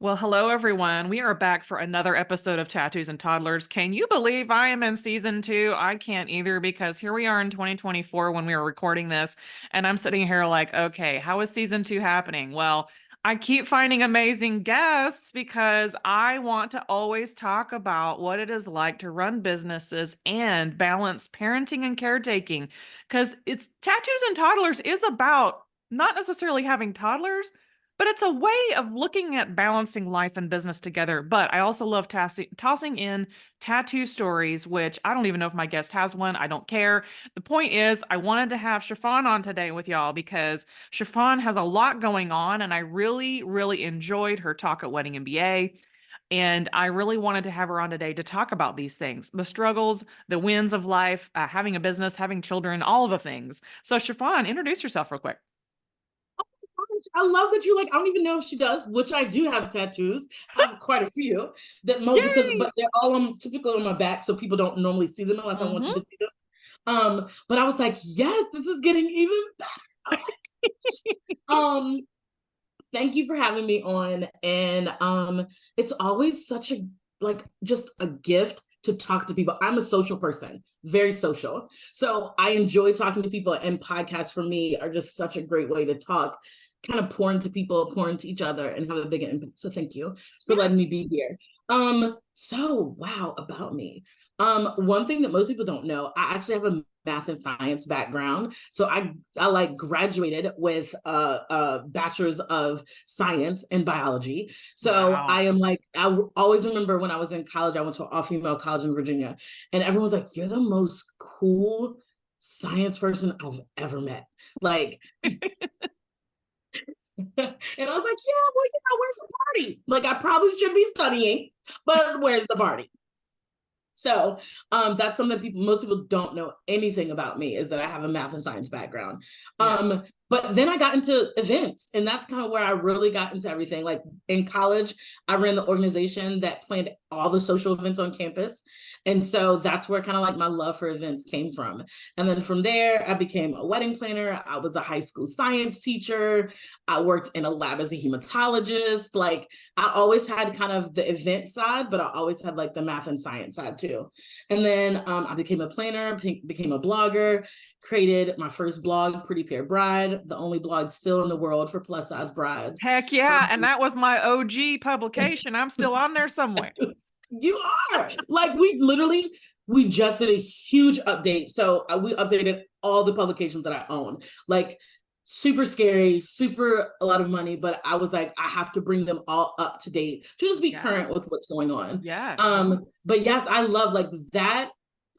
Well, hello everyone. We are back for another episode of Tattoos and Toddlers. Can you believe I am in season 2? I can't either because here we are in 2024 when we were recording this, and I'm sitting here like, okay, how is season 2 happening? Well, I keep finding amazing guests because I want to always talk about what it is like to run businesses and balance parenting and caretaking. Because it's Tattoos and Toddlers is about not necessarily having toddlers, but it's a way of looking at balancing life and business together. But I also love tossing in tattoo stories, which I don't even know if my guest has one. I don't care. The point is, I wanted to have Shafonne on today with y'all because Shafonne has a lot going on, and I really, really enjoyed her talk at Wedding MBA. And I really wanted to have her on today to talk about these things, the struggles, the wins of life, having a business, having children, all of the things. So, Shafonne, introduce yourself real quick. I love that you like. I don't even know if she does, which I do have tattoos. I have quite a few that Yay! but they're all typically on my back, so people don't normally see them unless I want you Mm-hmm. to see them. But I was like, yes, this is getting even better. um, Thank you for having me on, and it's always such a just a gift to talk to people. I'm a social person, very social, so I enjoy talking to people, and podcasts for me are just such a great way to talk, kind of pour into people, pour into each other, and have a big impact. So thank you for Yeah. letting me be here. So wow, about me. One thing that most people don't know, I actually have a math and science background. So I like graduated with a bachelor's of science in biology. So Wow. I always remember when I was in college, I went to an all-female college in Virginia, and everyone was like, "You're the most cool science person I've ever met." Like, and I was like, "Yeah, well, where's the party? Like, I probably should be studying, but where's the party?" So that's something most people don't know anything about me, is that I have a math and science background. Yeah. But then I got into events, and that's kind of where I really got into everything. Like in college, I ran the organization that planned all the social events on campus. And so that's where kind of like my love for events came from. And then from there, I became a wedding planner. I was a high school science teacher. I worked in a lab as a hematologist. Like I always had kind of the event side, but I always had like the math and science side too. And then I became a planner, became a blogger, created my first blog, Pretty Pear Bride, the only blog still in the world for plus size brides. Heck yeah. And that was my OG publication. I'm still on there somewhere. You are like we just did a huge update. So we updated all the publications that I own. Like super scary, super a lot of money, but I was like, I have to bring them all up to date to just be current with Yes. what's going on. Yes. But yes, I love like that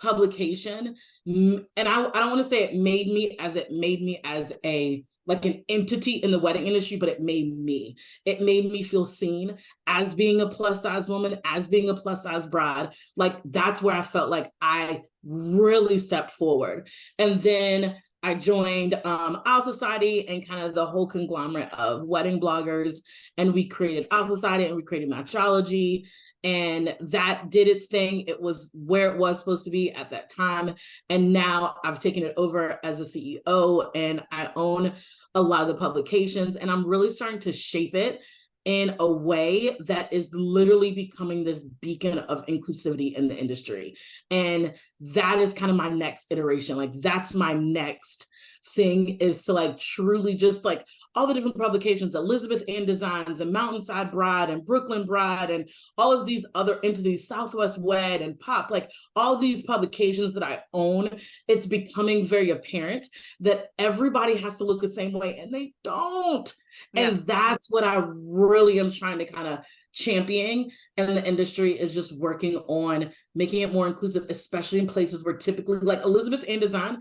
publication. And I don't want to say it made me as a like an entity in the wedding industry, but it made me feel seen as being a plus size woman, as being a plus size bride. Like that's where I felt like I really stepped forward. And then I joined Our Society and kind of the whole conglomerate of wedding bloggers. And we created Our Society and we created Matchology. And that did its thing. It was where it was supposed to be at that time. And now I've taken it over as a CEO, and I own a lot of the publications. And I'm really starting to shape it in a way that is literally becoming this beacon of inclusivity in the industry. And that is kind of my next iteration. Like that's my next thing, is to like truly just like all the different publications, Elizabeth Ann Designs and Mountainside Bride and Brooklyn Bride and all of these other entities, Southwest Wed and Pop, like all these publications that I own. It's becoming very apparent that everybody has to look the same way, and they don't. Yeah. And that's what I really am trying to kind of champion. And the industry is just working on making it more inclusive, especially in places where typically like Elizabeth Ann Design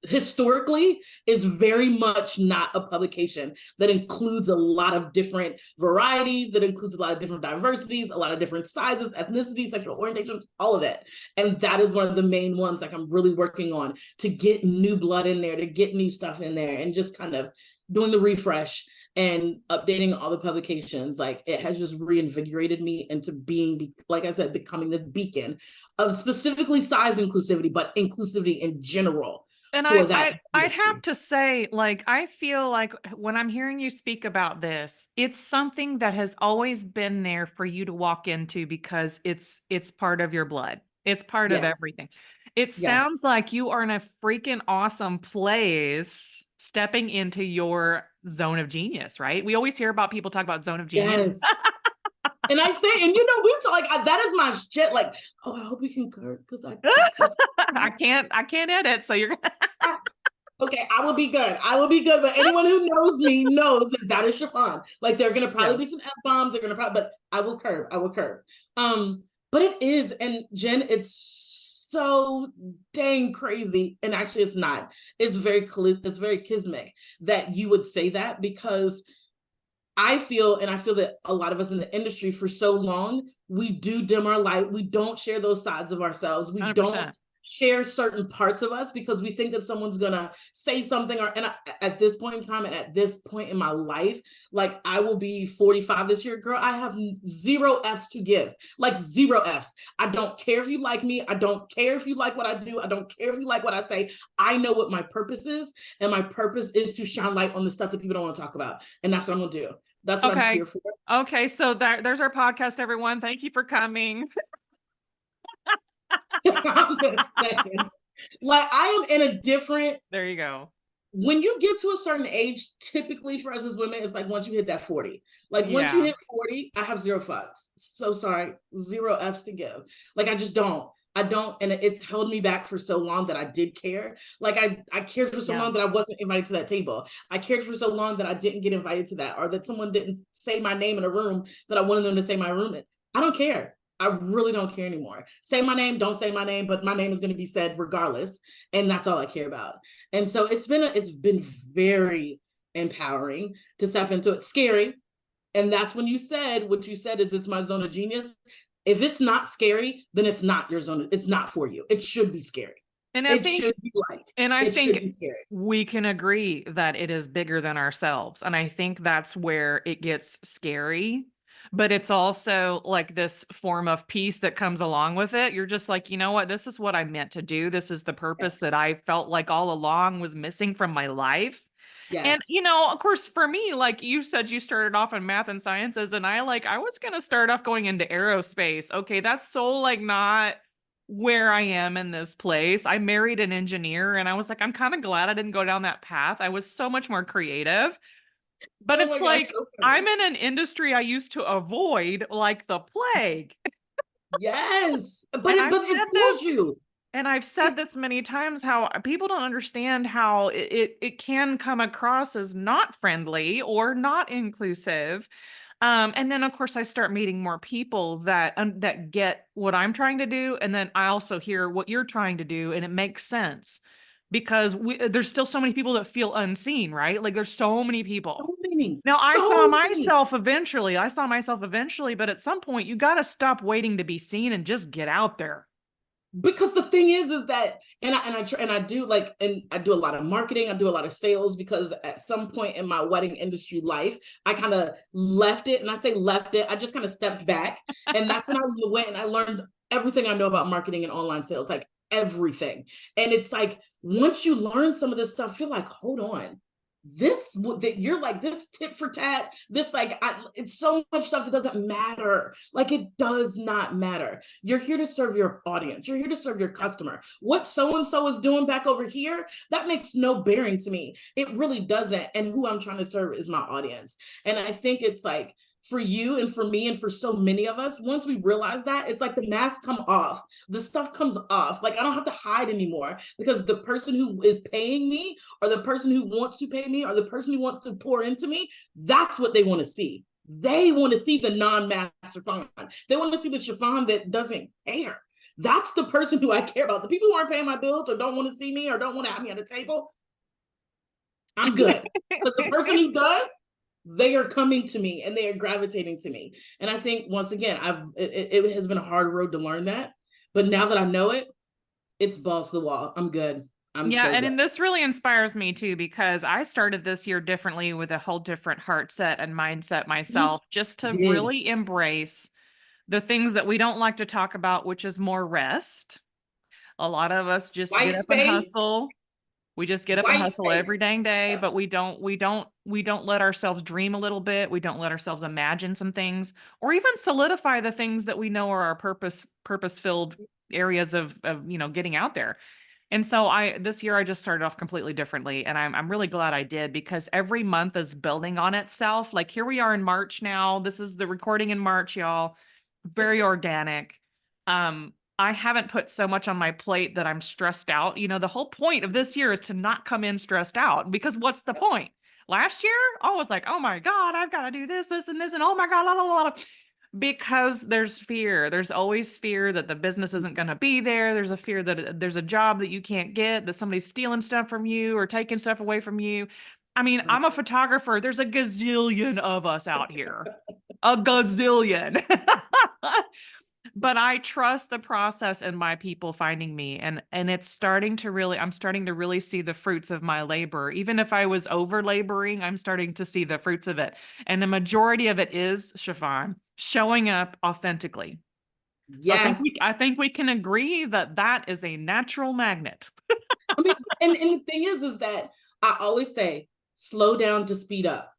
historically is very much not a publication that includes a lot of different varieties, that includes a lot of different diversities, a lot of different sizes, ethnicities, sexual orientations, all of it. And that is one of the main ones like I'm really working on, to get new blood in there, to get new stuff in there, and just kind of doing the refresh and updating all the publications. Like it has just reinvigorated me into being, like I said, becoming this beacon of specifically size inclusivity, but inclusivity in general And for that I'd have industry. to say, like, I feel like when I'm hearing you speak about this, it's something that has always been there for you to walk into because it's part of your blood. It's part of Yes. everything. It Yes. sounds like you are in a freaking awesome place stepping into your zone of genius, right? We always hear about people talk about zone of genius. Yes. And I say, and we've talked like that is my shit. Like, oh, I hope we can curse because I because I can't edit, so you're okay, I will be good. I will be good. But anyone who knows me knows that is Shafonne. Like, there are gonna yeah. probably be some F bombs. They're gonna probably, but I will curb. I will curb. But it is, and Jen, it's so dang crazy. And actually, it's not. It's very kismic that you would say that because I feel, and I feel that a lot of us in the industry for so long, we do dim our light. We don't share those sides of ourselves. We don't 100%. share certain parts of us because we think that someone's gonna say something. At this point in time and at this point in my life, like I will be 45 this year, girl. I have zero F's to give, like zero F's. I don't care if you like me. I don't care if you like what I do. I don't care if you like what I say. I know what my purpose is, and my purpose is to shine light on the stuff that people don't want to talk about, and that's what I'm gonna do. That's what I'm Okay. here for. Okay, so there's our podcast, everyone. Thank you for coming. I'm gonna say, like I am in a different. There you go. When you get to a certain age, typically for us as women, it's like once you hit that 40. Like once you Yeah. hit 40, I have zero fucks. So sorry, zero F's to give. Like I just don't. I don't, and it's held me back for so long that I did care. Like I cared for so Yeah. long that I wasn't invited to that table. I cared for so long that I didn't get invited to that, or that someone didn't say my name in a room that I wanted them to say my room in. I don't care. I really don't care anymore. Say my name, don't say my name, but my name is going to be said regardless, and that's all I care about. And so it's been very empowering to step into it. Scary, and that's when you said what you said is it's my zone of genius. If it's not scary, then it's not your zone. It's not for you. It should be scary. And I It think should be light. and I It should think be scary. we can agree that it is bigger than ourselves. And I think that's where it gets scary. But it's also like this form of peace that comes along with it. You're just like, you know what? This is what I meant to do. This is the purpose Yes. that I felt like all along was missing from my life. And, Yes. of course, for me, like you said, you started off in math and sciences, and I was going to start off going into aerospace. Okay, that's so like not where I am in this place. I married an engineer, and I was like, I'm kind of glad I didn't go down that path. I was so much more creative. But Oh it's my gosh, like so I'm funny. in an industry I used to avoid like the plague. Yes. But And it I've but it said pulls this you. And I've said It, this many times how people don't understand how it can come across as not friendly or not inclusive. And then of course I start meeting more people that get what I'm trying to do, and then I also hear what you're trying to do, and it makes sense because there's still so many people that feel unseen, right? Like there's so many people. so many. Now So many. I saw myself eventually, but at some point you got to stop waiting to be seen and just get out there. Because the thing is that and I do like, and I do a lot of marketing, I do a lot of sales, because at some point in my wedding industry life I kind of left it. And I say left it, I just kind of stepped back, and that's when I went and I learned everything I know about marketing and online sales, like everything. And it's like once you learn some of this stuff, you're like, hold on, this that you're like this tit for tat, this like it's so much stuff that doesn't matter. Like it does not matter. You're here to serve your audience, you're here to serve your Yeah. customer. What so and so is doing back over here, that makes no bearing to me. It really doesn't. And who I'm trying to serve is my audience. And I think it's like for you and for me and for so many of us, once we realize that, it's like the mask come off, the stuff comes off. Like I don't have to hide anymore, because the person who is paying me, or the person who wants to pay me, or the person who wants to pour into me, that's what they want to see. They want to see the non-master Shafonne. They want to see the Shafonne that doesn't care. That's the person who I care about. The people who aren't paying my bills or don't want to see me or don't want to have me at a table, I'm good. Because the person who does, they are coming to me and they are gravitating to me. And I think once again, it has been a hard road to learn that, but now that I know it, it's balls to the wall. I'm good. I'm Yeah, so and, good. and this really inspires me too, because I started this year differently with a whole different heart set and mindset You myself, just to did. really embrace the things that we don't like to talk about, which is more rest. A lot of us just get White up and space. hustle. We just get up and White hustle space. every dang day, but we don't let ourselves dream a little bit. We don't let ourselves imagine some things or even solidify the things that we know are our purpose-filled areas of, getting out there. And so this year I just started off completely differently, and I'm really glad I did, because every month is building on itself. Like, here we are in March now. This is the recording in March, y'all. Very organic. I haven't put so much on my plate that I'm stressed out. The whole point of this year is to not come in stressed out, because what's the point? Last year, I was like, oh my God, I've got to do this, this, and this, and oh my God, la, la, la, la. Because there's fear. There's always fear that the business isn't going to be there. There's a fear that there's a job that you can't get, that somebody's stealing stuff from you or taking stuff away from you. I mean, I'm a photographer. There's a gazillion of us out here. A gazillion. But I trust the process and my people finding me, and it's starting to really, I'm starting to really see the fruits of my labor. Even if I was over laboring, I'm starting to see the fruits of it. And the majority of it is, Shafonne, showing up authentically. So Yes. I think we can agree that that is a natural magnet. I mean, and the thing is that I always say, slow down to speed up.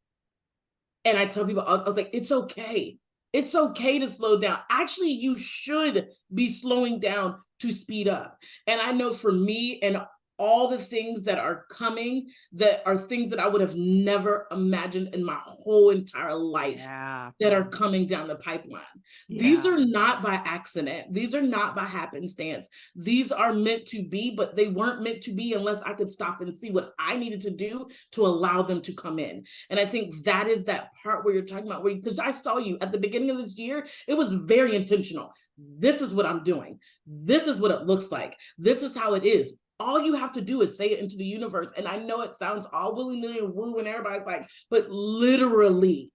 And I tell people, I was like, it's okay. It's okay to slow down. Actually, you should be slowing down to speed up. And I know for me and all the things that are coming, that are things that I would have never imagined in my whole entire life, Yeah. that are coming down the pipeline. These Yeah. are not by accident. These are not by happenstance. These are meant to be, but they weren't meant to be unless I could stop and see what I needed to do to allow them to come in. And I think that is that part where you're talking about, because I saw you at the beginning of this year, it was very intentional. This is what I'm doing. This is what it looks like. This is how it is. All you have to do is say it into the universe. And I know it sounds all willy-nilly and woo, and everybody's like, but literally,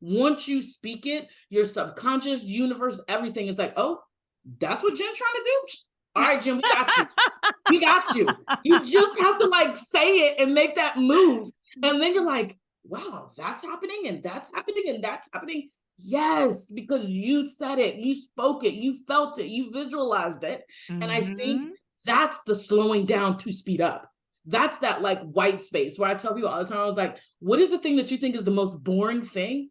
once you speak it, your subconscious universe, everything is like, oh, that's what Jen's trying to do? All right, Jen, we got you. We got you. You just have to like say it and make that move. And then you're like, wow, that's happening, and that's happening, and that's happening. Yes, because you said it, you spoke it, you felt it, you visualized it. And I think that's the slowing down to speed up. That's that like white space where I tell people all the time, I was like, what is the thing that you think is the most boring thing?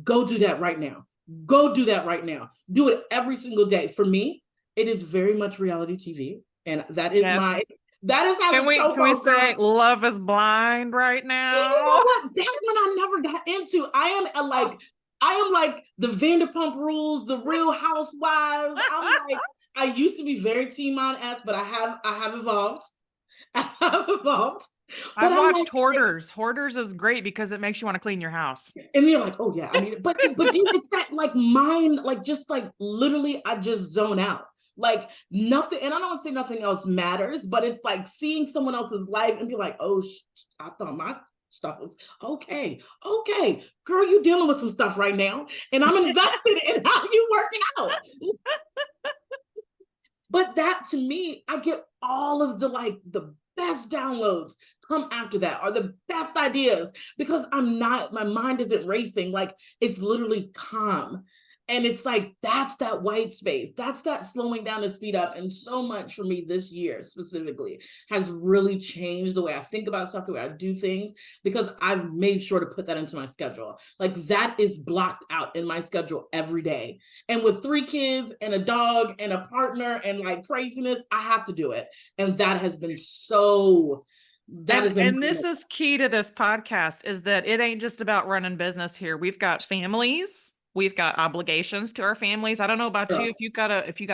Go do that right now. Go do that right now. Do it every single day. For me, it is very much reality TV. And that is Yes. that is how the Can we chokehold say goes. Love is Blind right And you now? know what? That one I never got into. I am like the Vanderpump Rules, the Real Housewives. I'm like, I used to be very Team on S, but I have evolved. I have evolved. But I've I'm watched like, Hoarders. Hoarders is great because it makes you want to clean your house. and you're like, oh yeah, I need it. But dude, it's that like mind, like just like literally, I just zone out. Like nothing, and I don't want to say nothing else matters, but it's like seeing someone else's life and be like, oh, I thought my stuff was okay. Okay, girl, you dealing with some stuff right now, and I'm invested in how you working out. But that to me, I get all of the like the best downloads come after that, are the best ideas, because my mind isn't racing. Like it's literally calm. And it's like, that's that white space. That's that slowing down to speed up. And so much for me this year specifically has really changed the way I think about stuff, the way I do things, because I've made sure to put that into my schedule. Like that is blocked out in my schedule every day. And with 3 kids and a dog and a partner and like craziness, I have to do it. And that has been so, that has been. And this is key to this podcast, is that it ain't just about running business here. We've got families. We've got obligations to our families. I don't know about you, if you got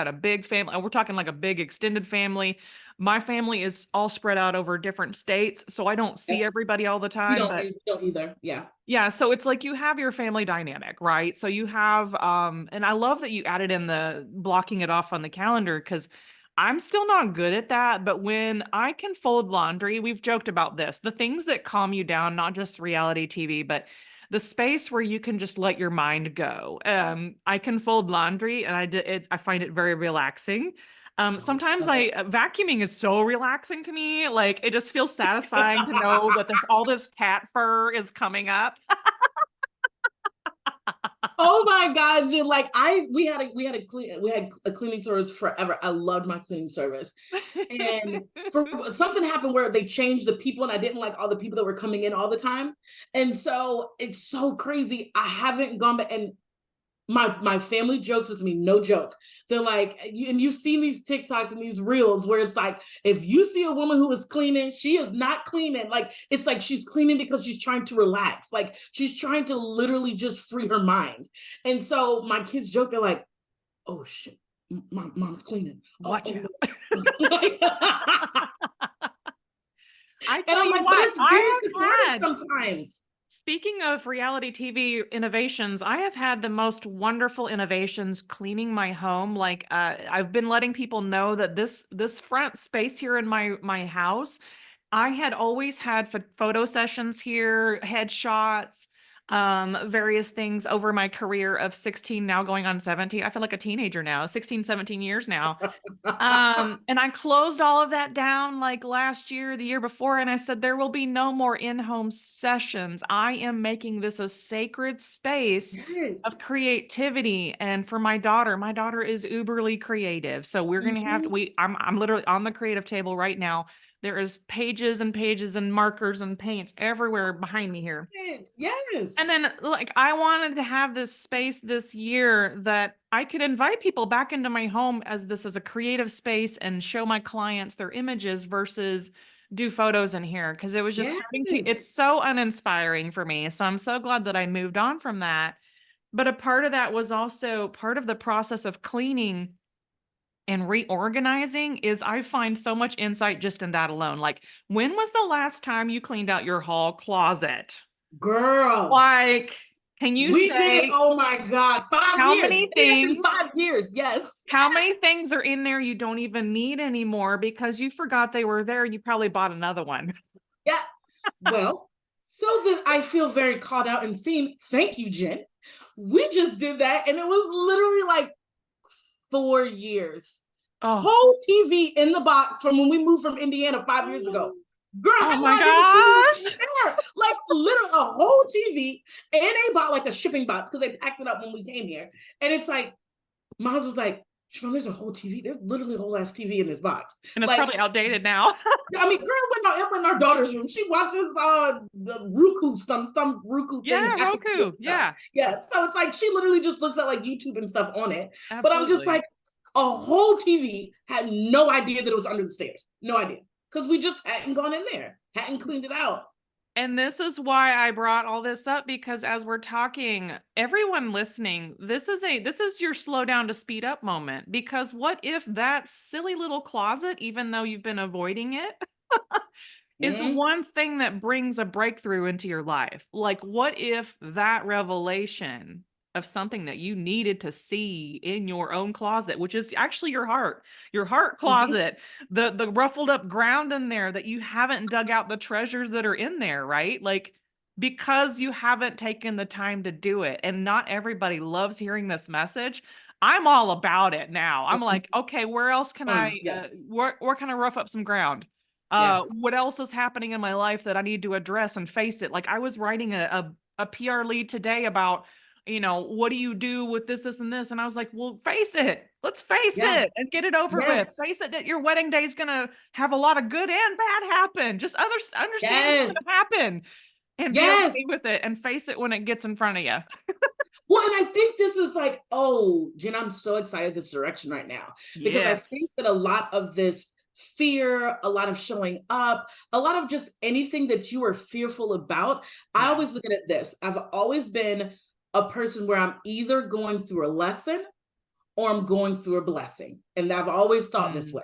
a big family, we're talking like a big extended family. My family is all spread out over different states, so I don't see everybody all the time, but We don't either. Yeah. yeah, so it's like you have your family dynamic, right? So you have and I love that you added in the blocking it off on the calendar, because I'm still not good at that, but when I can fold laundry, we've joked about this, the things that calm you down, not just reality TV, but the space where you can just let your mind go. I can fold laundry, and I find it very relaxing. Sometimes vacuuming is so relaxing to me. Like it just feels satisfying to know that all this cat fur is coming up. Oh Oh my God, Jen, like we had a cleaning service forever. I loved my cleaning service. And for something happened where they changed the people and I didn't like all the people that were coming in all the time. And so it's so crazy. I haven't gone back, and my family jokes with me, no joke. They're like, and you've seen these TikToks and these reels where it's like, if you see a woman who is cleaning, she is not cleaning. Like, it's like she's cleaning because she's trying to relax. Like, she's trying to literally just free her mind. And so my kids joke, they're like, oh shit, mom's cleaning. Watch out. And I'm like, but it's very cathartic sometimes. Speaking of reality TV innovations, I have had the most wonderful innovations cleaning my home. Like I've been letting people know that this front space here in my house, I had always had photo sessions here, headshots, various things over my career of 16, now going on 17. I feel like a teenager now, 16, 17 years now. And I closed all of that down like last year, the year before, and I said, there will be no more in-home sessions. I am making this a sacred space of creativity. And for my daughter is uberly creative. So we're going to have to, I'm literally on the creative table right now. There is pages and pages and markers and paints everywhere behind me here. Yes. And then like I wanted to have this space this year that I could invite people back into my home as a creative space and show my clients their images versus do photos in here. Cause it was just starting to, it's so uninspiring for me. So I'm so glad that I moved on from that. But a part of that was also part of the process of cleaning and reorganizing is I find so much insight just in that alone. Like, when was the last time you cleaned out your hall closet? Girl. Like, can you say, oh my God, 5 how years. Many things, 5 years, yes. How many things are in there you don't even need anymore because you forgot they were there and you probably bought another one? Yeah. Well, so that I feel very called out and seen. Thank you, Jen. We just did that, and it was literally like 4 years. Whole TV in the box from when we moved from Indiana 5 years ago. Girl, oh my gosh. Like literally a whole TV, and they bought like a shipping box because they packed it up when we came here. And it's like, my husband was like, Shafonne, there's a whole TV. There's literally a whole ass TV in this box. And it's like, probably outdated now. I mean, girl went in our daughter's room. She watches the Roku, some Roku thing. Yeah, Roku. Yeah. Yeah. So it's like she literally just looks at like YouTube and stuff on it. Absolutely. But I'm just like, a whole TV, had no idea that it was under the stairs. No idea. Because we just hadn't gone in there, hadn't cleaned it out. And this is why I brought all this up, because as we're talking, everyone listening, this is your slow down to speed up moment. Because what if that silly little closet, even though you've been avoiding it, is the one thing that brings a breakthrough into your life? Like, what if that revelation of something that you needed to see in your own closet, which is actually your heart closet, the ruffled up ground in there that you haven't dug out the treasures that are in there, right? Like, because you haven't taken the time to do it. And not everybody loves hearing this message. I'm all about it now. I'm like, okay, where else can I, where can I rough up some ground? What else is happening in my life that I need to address and face it? Like, I was writing a PR lead today about, what do you do with this, and this? And I was like, well, face it. Let's face it and get it over with. Face it that your wedding day is going to have a lot of good and bad happen. Just understand what's going to happen and be okay with it and face it when it gets in front of you. Well, and I think this is like, oh, Jen, I'm so excited this direction right now. Because I think that a lot of this fear, a lot of showing up, a lot of just anything that you are fearful about, I always look at this. I've always been a person where I'm either going through a lesson or I'm going through a blessing. And I've always thought this way.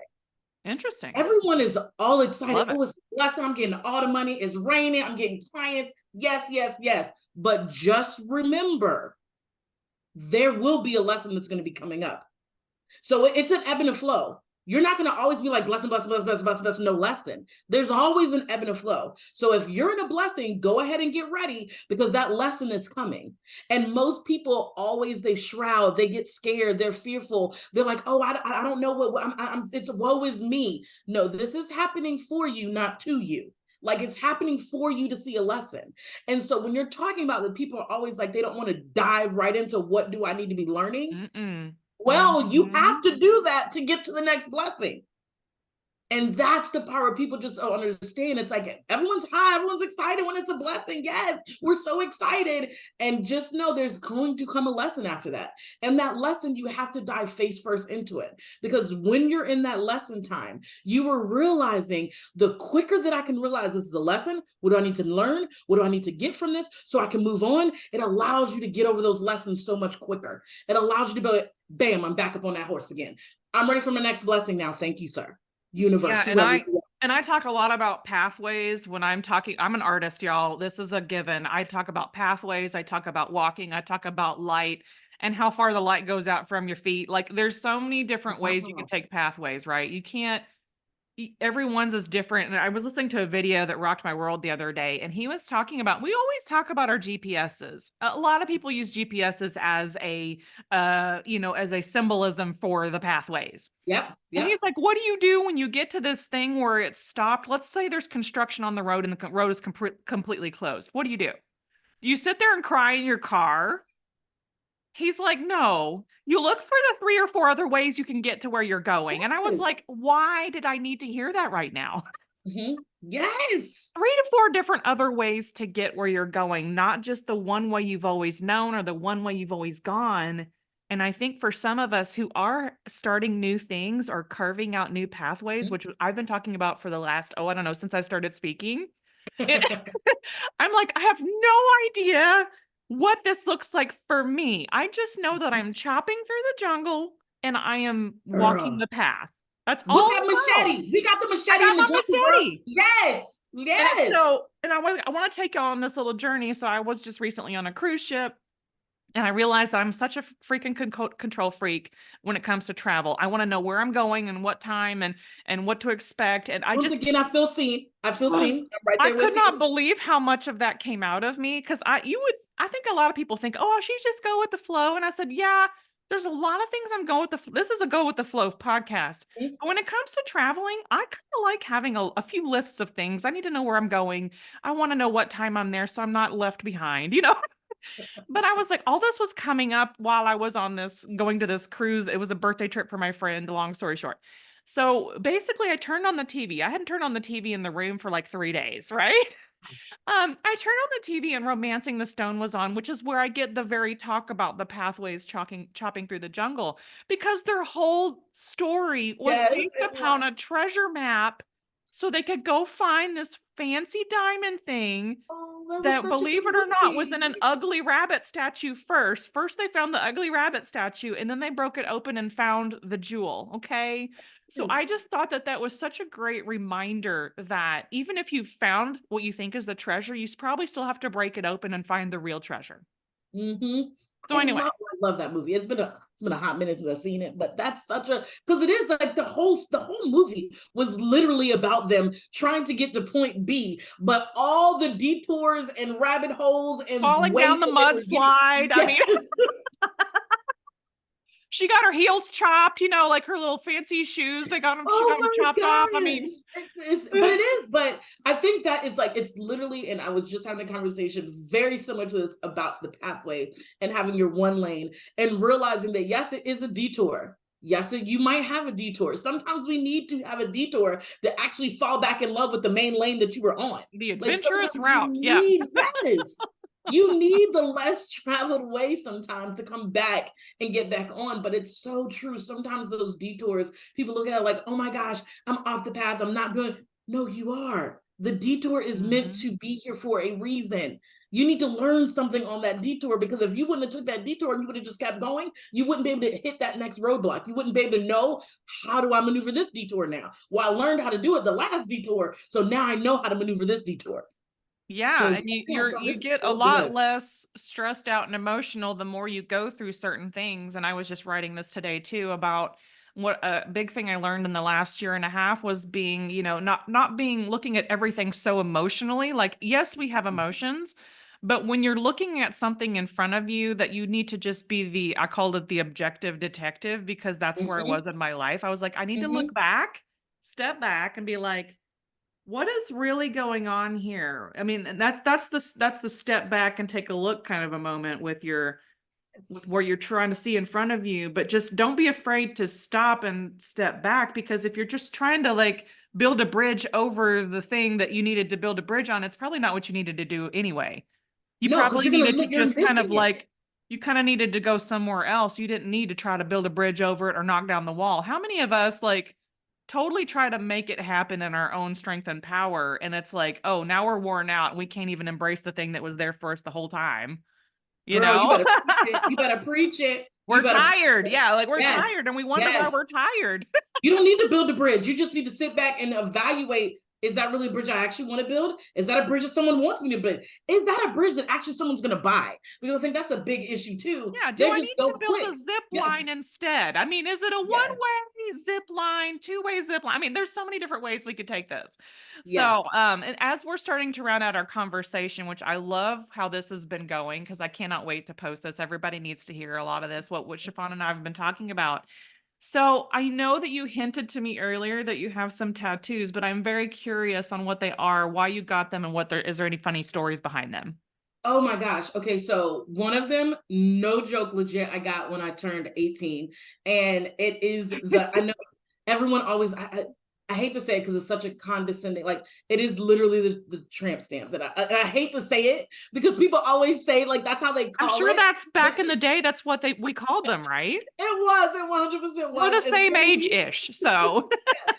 Interesting. Everyone is all excited. Oh, it's a blessing. I'm getting all the money. It's raining. I'm getting clients. Yes, yes, yes. But just remember, there will be a lesson that's going to be coming up. So it's an ebb and a flow. You're not going to always be like blessing, blessing, blessing, blessing, blessing, blessing, no lesson. There's always an ebb and a flow. So if you're in a blessing, go ahead and get ready because that lesson is coming. And most people always, they shroud, they get scared, they're fearful. They're like, oh, I don't know what it's woe is me. No, this is happening for you, not to you. Like it's happening for you to see a lesson. And so when you're talking about that, people are always like, they don't want to dive right into what do I need to be learning? Mm-mm. Well, you Mm-hmm. have to do that to get to the next blessing. And that's the part where people just don't understand. It's like everyone's high, everyone's excited when it's a blessing. Yes, we're so excited. And just know there's going to come a lesson after that. And that lesson, you have to dive face first into it. Because when you're in that lesson time, you are realizing the quicker that I can realize this is a lesson, what do I need to learn? What do I need to get from this so I can move on? It allows you to get over those lessons so much quicker. It allows you to be like, bam, I'm back up on that horse again. I'm ready for my next blessing now. Thank you, sir. Universe, Yeah, whoever. and I talk a lot about pathways when I'm talking. I'm an artist, y'all. This is a given. I talk about pathways, I talk about walking, I talk about light and how far the light goes out from your feet. Like there's so many different ways you can Wow. take pathways, right? You can't everyone's is different. And I was listening to a video that rocked my world the other day, and he was talking about, we always talk about our GPSs. A lot of people use GPSs as a as a symbolism for the pathways. Yep. And Yep. he's like, what do you do when you get to this thing where it's stopped? Let's say there's construction on the road and the road is completely closed. What do? Do you sit there and cry in your car? He's like, no, you look for the 3 or 4 other ways you can get to where you're going. And I was Yes. like, why did I need to hear that right now? Yes. 3 to 4 different other ways to get where you're going, not just the one way you've always known or the one way you've always gone. And I think for some of us who are starting new things or carving out new pathways, which I've been talking about for the last, I don't know, since I started speaking, it, I'm like, I have no idea what this looks like for me. I just know that I'm chopping through the jungle and I am walking Girl. the path. That's With all that I know. machete. We got the I machete got in the my jungle, girl. machete. Yes. And Yes. I want to take you on this little journey. So I was just recently on a cruise ship and I realized that I'm such a freaking control freak when it comes to travel. I want to know where I'm going and what time and what to expect. And Once again, I feel seen. I feel seen. I'm right I there could with not you. believe how much of that came out of me because I think a lot of people think, oh, she just go with the flow. And I said, yeah, there's a lot of things I'm going with this is a go with the flow podcast. But when it comes to traveling, I kind of like having a few lists of things. I need to know where I'm going. I want to know what time I'm there so I'm not left behind, you know? But I was like, all this was coming up while I was on this, going to this cruise. It was a birthday trip for my friend, long story short. So basically, I turned on the TV. I hadn't turned on the TV in the room for like 3 days, right? I turned on the TV and Romancing the Stone was on, which is where I get the very talk about the pathways chopping through the jungle, because their whole story was Yes, based it was. upon a treasure map so they could go find this fancy diamond thing Oh, that was that, such a believe good it or not, was movie. in an ugly rabbit statue first. First, they found the ugly rabbit statue, and then they broke it open and found the jewel. Okay. So Yes. I just thought that that was such a great reminder that even if you found what you think is the treasure, you probably still have to break it open and find the real treasure. Mm-hmm. So anyway, I love that movie. It's been a hot minute since I've seen it, but that's such a because it is like the whole movie was literally about them trying to get to point B, but all the detours and rabbit holes and falling ways down the that they were getting. mudslide. I mean, Yes. she got her heels chopped, like her little fancy shoes. She got Oh them chopped off. I my mean, gosh. But it is, but I think that it's literally, and I was just having a conversation very similar to this about the pathway and having your one lane and realizing that yes, it is a detour. Yes, you might have a detour. Sometimes we need to have a detour to actually fall back in love with the main lane that you were on. the Like adventurous sometimes you route. Yeah. need, yes, you need the less traveled way sometimes to come back and get back on. But it's so true. Sometimes those detours, people look at it like, oh my gosh, I'm off the path. I'm not doing. No, you are. The detour is meant Mhm. to be here for a reason. You need to learn something on that detour, because if you wouldn't have took that detour and you would have just kept going, you wouldn't be able to hit that next roadblock. You wouldn't be able to know, how do I maneuver this detour now? Well, I learned how to do it the last detour, so now I know how to maneuver this detour. Yeah, So and yeah, so you this is get a so lot good. less stressed out and emotional the more you go through certain things. And I was just writing this today too about what a big thing I learned in the last year and a half was being, not being looking at everything so emotionally. Like, yes, we have emotions, but when you're looking at something in front of you, that you need to just be I called it the objective detective, because that's where I Mm-hmm, was in my life. I was like, I need to mm-hmm. look back, step back and be like, what is really going on here? I mean, and that's the step back and take a look kind of a moment with where you're trying to see in front of you, but just don't be afraid to stop and step back, because if you're just trying to like build a bridge over the thing that you needed to build a bridge on, it's probably not what you needed to do anyway. You No, because probably you're needed gonna to you're just kind of missing it. like, you kind of needed to go somewhere else. You didn't need to try to build a bridge over it or knock down the wall. How many of us like totally try to make it happen in our own strength and power? And it's like, oh, now we're worn out and we can't even embrace the thing that was there for us the whole time, you Girl, you know? better preach it. You better preach it. You We're better preach tired. it. Yeah, like we're Yes. tired and we wonder why Yes. we're tired. You don't need to build a bridge. You just need to sit back and evaluate, is that really a bridge I actually want to build? Is that a bridge that someone wants me to build? Is that a bridge that actually someone's going to buy? Because I think that's a big issue too. Yeah, do They're I just need go to build a quick. zip Yes. line instead? I mean, is it a Yes. one-way zip line, two-way zip line? I mean, there's so many different ways we could take this. So, Yes. and as we're starting to round out our conversation, which I love how this has been going, because I cannot wait to post this. Everybody needs to hear a lot of this, what Chiffon and I have been talking about. So I know that you hinted to me earlier that you have some tattoos, but I'm very curious on what they are, why you got them, and is there any funny stories behind them? Oh my gosh. Okay, so one of them, no joke, legit, I got when I turned 18. And it is I know everyone always, I hate to say it because it's such a condescending, like it is literally the tramp stamp that I hate to say it because people always say like that's how they I'm call sure it. that's But back in the day. That's what we called them, right? it 100% We're was. the And same literally, age-ish, so yes.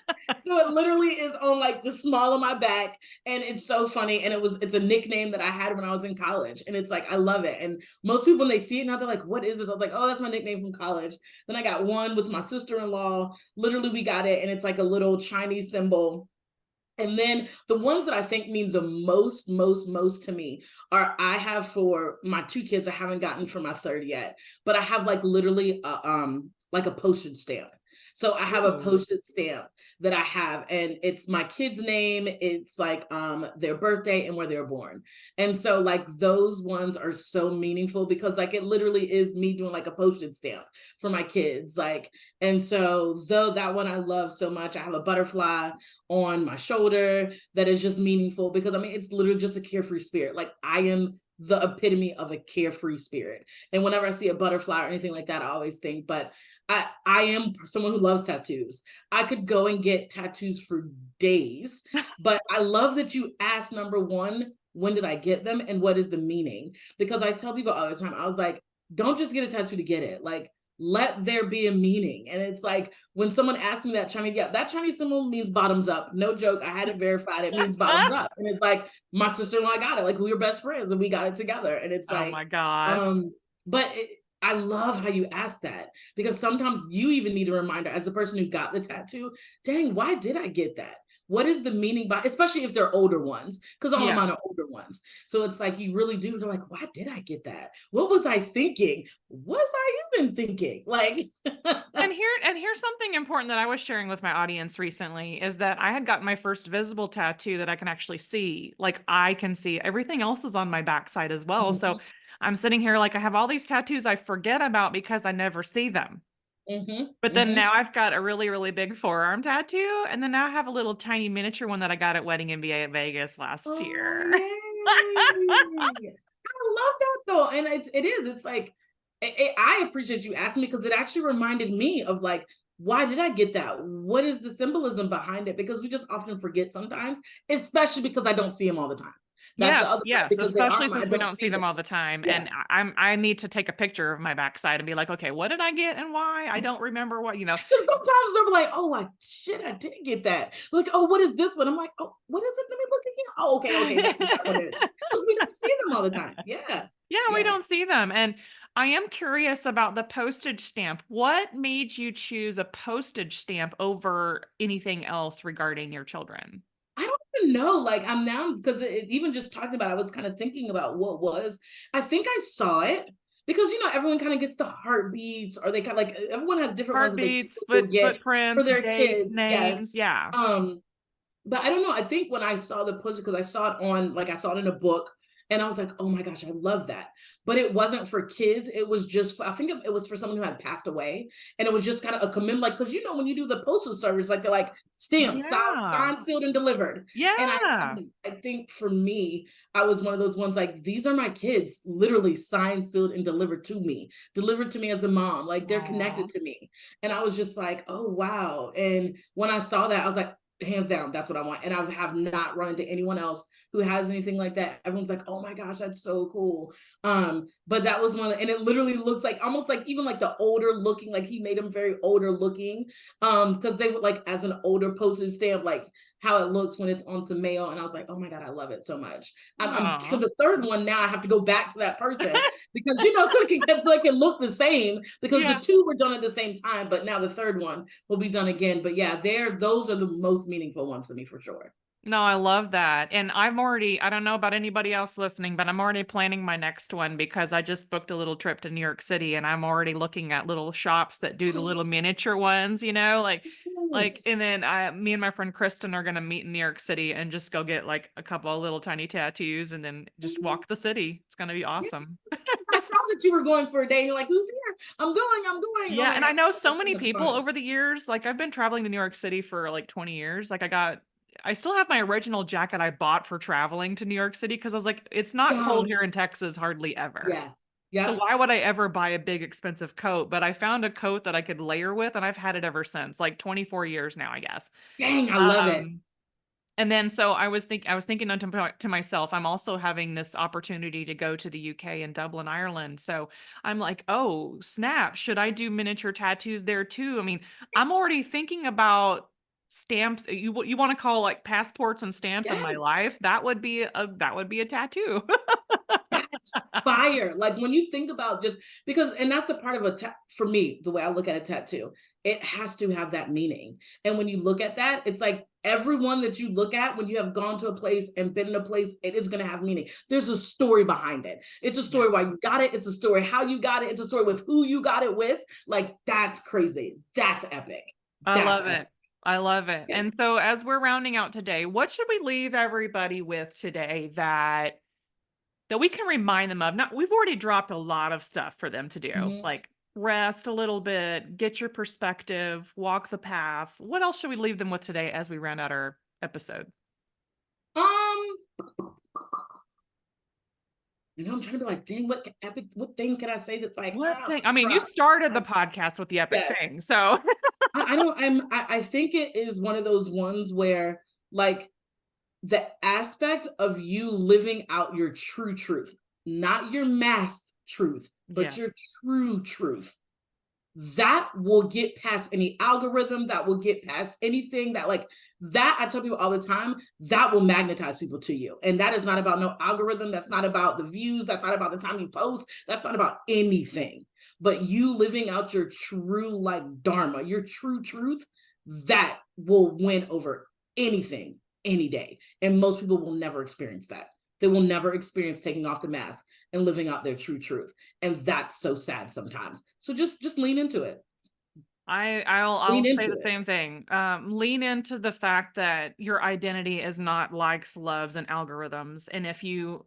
So it literally is on like the small of my back, and it's so funny. And it's a nickname that I had when I was in college, and it's like I love it. And most people when they see it now, they're like, "What is this?" I was like, "Oh, that's my nickname from college." Then I got one with my sister-in-law. Literally, we got it, and it's like a little Chinese symbol. And then the ones that I think mean the most to me are I have for my two kids. I haven't gotten for my third yet, but I have like literally like a postage stamp. So I have a ooh. postage stamp that I have, and it's my kid's name, it's like their birthday and where they're born. And so like those ones are so meaningful because like it literally is me doing like a postage stamp for my kids. Like, and so though that one I love so much, I have a butterfly on my shoulder that is just meaningful because I mean it's literally just a carefree spirit. Like I am the epitome of a carefree spirit. And whenever I see a butterfly or anything like that, I always think, but I am someone who loves tattoos. I could go and get tattoos for days, but I love that you asked number one, when did I get them and what is the meaning? Because I tell people all the time, I was like, don't just get a tattoo to get it. Like let there be a meaning. And it's like when someone asks me that Chinese, yeah, that Chinese symbol means bottoms up. No joke. I had it verified. It means bottoms up. And it's like my sister-in-law got it. Like we were best friends and we got it together. And it's Oh like, my gosh. um, but I love how you ask that because sometimes you even need a reminder as a person who got the tattoo. Dang, why did I get that? What is the meaning by, especially if they're older ones, because all of Yeah. mine are older ones. So it's like you really do. They're like, why did I get that? What was I thinking? Was I even thinking? Like, And here's something important that I was sharing with my audience recently is that I had gotten my first visible tattoo that I can actually see. Like I can see everything else is on my backside as well. mm-hmm, So I'm sitting here like I have all these tattoos I forget about because I never see them. mm-hmm, But then mm-hmm. now I've got a really, really big forearm tattoo. And then now I have a little tiny miniature one that I got at Wedding MBA at Vegas last Oh, year. yay. I love that though. And it is, it's like, I appreciate you asking me because it actually reminded me of like, why did I get that? What is the symbolism behind it? Because we just often forget sometimes, especially because I don't see them all the time. That's the Yes, other part yes, because they are especially I since we don't don't see see them them. all the time. Yeah. And I need to take a picture of my backside and be like, okay, what did I get and why? I don't remember what. Because sometimes they're like, oh, shit, I did get that. Like, oh, what is this one? I'm like, oh, what is it? Let me look again. Oh, okay, that's what that one is. Because we don't see them all the time. Yeah, Yeah, we yeah. don't see them. And I am curious about the postage stamp. What made you choose a postage stamp over anything else regarding your children? I don't even know. Like, I'm now, because even just talking about it, I was kind of thinking about what was. I think I saw it because, everyone kind of gets the heartbeats or they kind of like, everyone has different ones that they Heartbeats, will get for footprints, their dates, kids. names. Yes. Yeah. But I don't know. I think when I saw the poster, because I saw it on, like, I saw it in a book And I was like, oh my gosh, I love that. But it wasn't for kids. It was just, I think it was for someone who had passed away. And it was just kind of a commemorate, like, because when you do the postal service, like they're like stamped, Yeah. signed, sealed, and delivered. And Yeah. I think for me, I was one of those ones like, these are my kids, literally signed, sealed, and delivered to me as a mom. Like they're Aw. connected to me. And I was just like, oh, wow. And when I saw that, I was like, hands down, that's what I want. And I have not run into anyone else who has anything like that. Everyone's like, oh my gosh, that's so cool. But that was one, and it literally looks like almost like even like the older looking, like he made them very older looking. Because they would like as an older postage stamp, like how it looks when it's on some mail. And I was like, oh my God, I love it so much. I'm to Aw. the third one now. I have to go back to that person because so it can look the same because the Yeah. two were done at the same time, but now the third one will be done again. But yeah, those are the most meaningful ones to me for sure. No, I love that. And I don't know about anybody else listening, but I'm already planning my next one because I just booked a little trip to New York City and I'm already looking at little shops that do the little miniature ones, and Yes. then me and my friend Kristen are going to meet in New York City and just go get like a couple of little tiny tattoos and then just walk the city. It's going to be Yeah. awesome. I saw that you were going for a day and you're like, who's here? I'm going. Oh Yeah, my and I God, know so that's many gonna be people fun. over the years. Like I've been traveling to New York City for like 20 years. I still have my original jacket I bought for traveling to New York City because I was like, it's not Yeah. cold here in Texas hardly ever. Yeah. So Yep. why would I ever buy a big expensive coat? But I found a coat that I could layer with and I've had it ever since, like 24 years now, I guess. Dang, I love it. Um, and then so I was thinking to myself, I'm also having this opportunity to go to the UK and Dublin, Ireland. So I'm like, oh, snap, should I do miniature tattoos there too? I mean, I'm already thinking about stamps. You want to call like passports and stamps in my Yes. life? That would be a tattoo. That's fire. Like when you think about just because, and that's the part of for me, the way I look at a tattoo, it has to have that meaning. And when you look at that, it's like everyone that you look at when you have gone to a place and been in a place, it is going to have meaning. There's a story behind it. It's a Yeah. story why you got it. It's a story how you got it. It's a story with who you got it with. Like that's crazy. That's epic. I That's love epic. it. I love it. Yeah. And so as we're rounding out today, what should we leave everybody with today that we can remind them of? Not we've already dropped a lot of stuff for them to do, Mhm. like rest a little bit, get your perspective, walk the path. What else should we leave them with today as we round out our episode? Um, I'm trying to be like, dang, what thing can I say that's like, What thing? I mean, you crap. started the podcast with the epic thing. Yes. So I don't, I think it is one of those ones where like the aspect of you living out your true truth, not your masked truth, but your yes. true truth, that will get past any algorithm, that will get past anything that like that. I tell people all the time, that will magnetize people to you. And that is not about no algorithm. That's not about the views. That's not about the time you post. That's not about anything. But you living out your true like dharma, your true truth, that will win over anything any day. And most people will never experience that. They will never experience taking off the mask and living out their true truth. And that's so sad sometimes. So just lean into it. I'll Lean say the into it. same thing. Lean into the fact that your identity is not likes, loves, and algorithms. And if you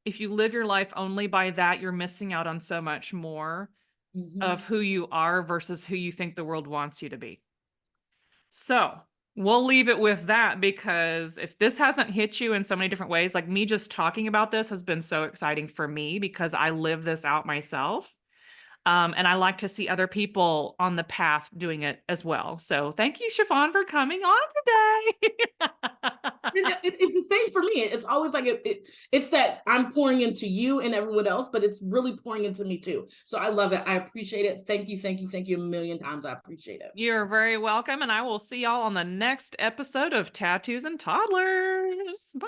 live your life only by that, you're missing out on so much more of Mhm. who you are versus who you think the world wants you to be. So we'll leave it with that because if this hasn't hit you in so many different ways, like me just talking about this has been so exciting for me because I live this out myself. And I like to see other people on the path doing it as well. So thank you, Chiffon, for coming on today. It's the same for me. It's always like it's that I'm pouring into you and everyone else, but it's really pouring into me too. So I love it. I appreciate it. Thank you a million times. I appreciate it. You're very welcome. And I will see y'all on the next episode of Tattoos and Toddlers. Bye.